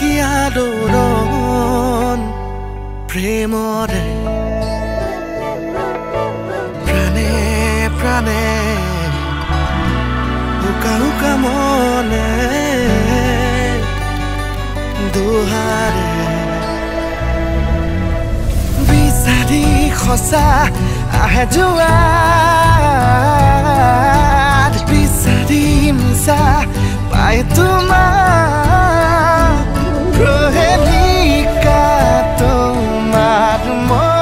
কি আদৰণ প্ৰেমৰে প্ৰাণে প্ৰাণে উকা উকা মনে দুহাৰে বিচাৰি সঁচা আহে যোৱা বিচাৰি মিছা পাই তোমাৰ প্ৰহেলিকা তোমাৰ মন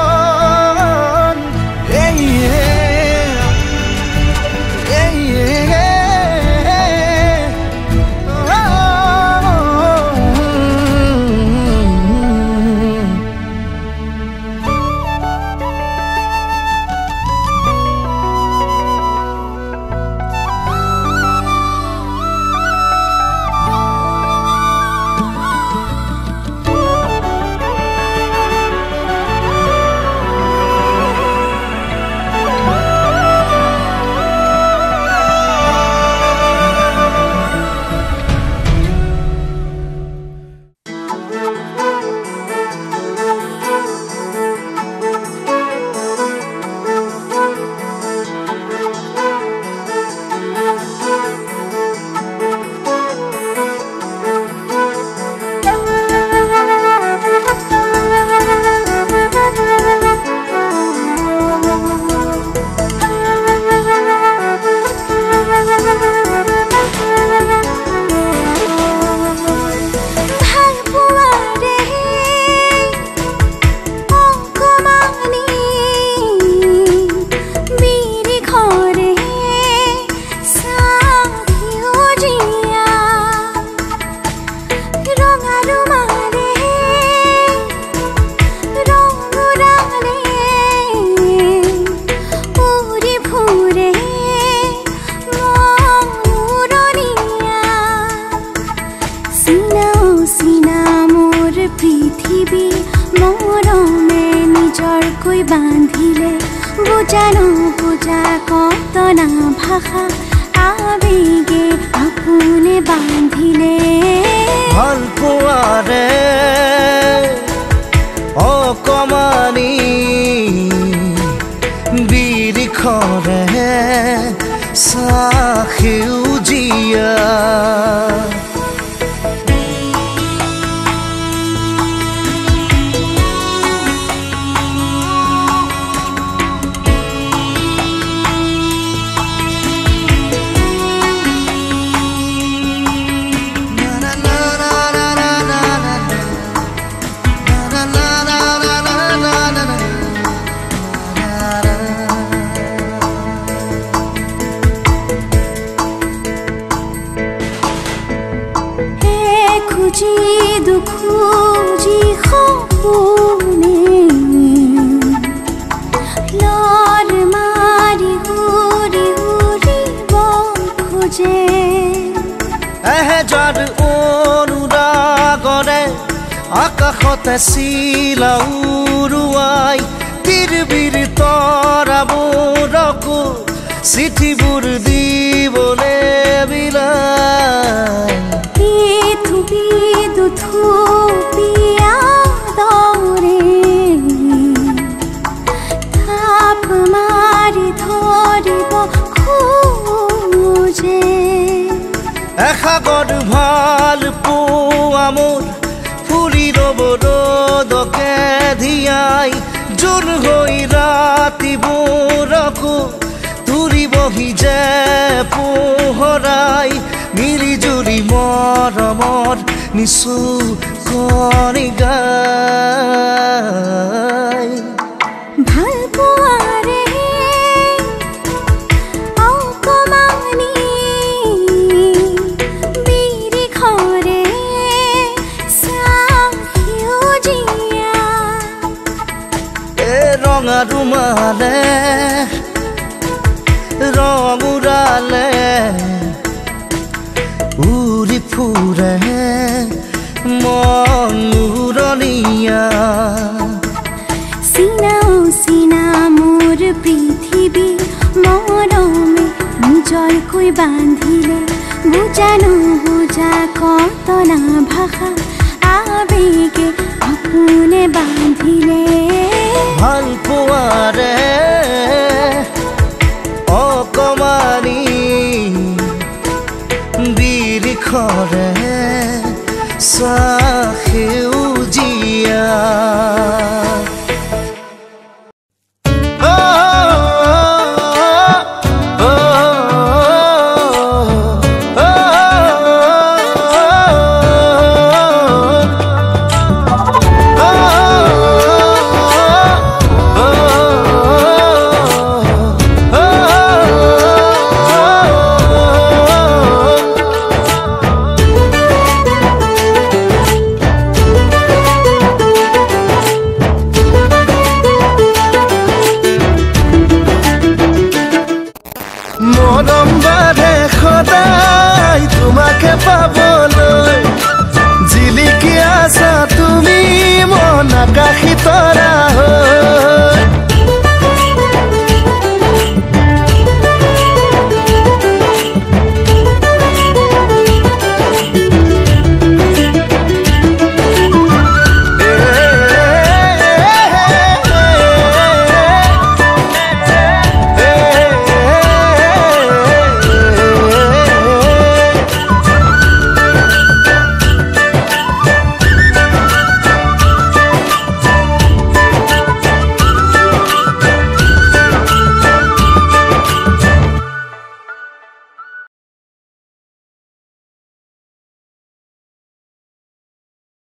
বান্ধিলে বুজানো বুজা কতনা ভাষা আবেগে আপোনে বান্ধিলে ভাল পোৱাৰে অকমানি বিৰিখৰে সেউজীয়া খুঁজি দুখুজি সপোনে লৰ মাৰি উৰি উৰিব খোজে এহেজাৰ অনুৰাগৰে আকাশতে চিলা উৰুৱাই তিৰবিৰ তৰাবোৰকো চিঠিবোৰ দিবলে বিলাই থুপিয়া দৰে থাপ মাৰি ধৰিব খোজে এসাগৰ ভাল পোৱা মোৰ ফুৰি ৰ'ব ৰ'দকে ধিয়াই জোৰ হৈ ৰাতিবোৰকো তুৰিবহি যে পোহৰাই মিলি জুৰি মৰমৰ নিচু কণি গাই ভাল পোৱাৰে অকমানি বিৰিখৰে সেউজীয়া ৰঙা ৰুমালে ৰং উৰালে উৰি ফুৰে মন উৰণীয়া চিনাও চিনা মোৰ পৃথিৱী মৰমে নিজৰকৈ বান্ধিলে বুজা নুবুজা কতনা ভাষা মৰম বাঢ়ে সদায় তোমাকে পাবলৈ জিলিকি আছা তুমি মন আকাশী তৰা হৈ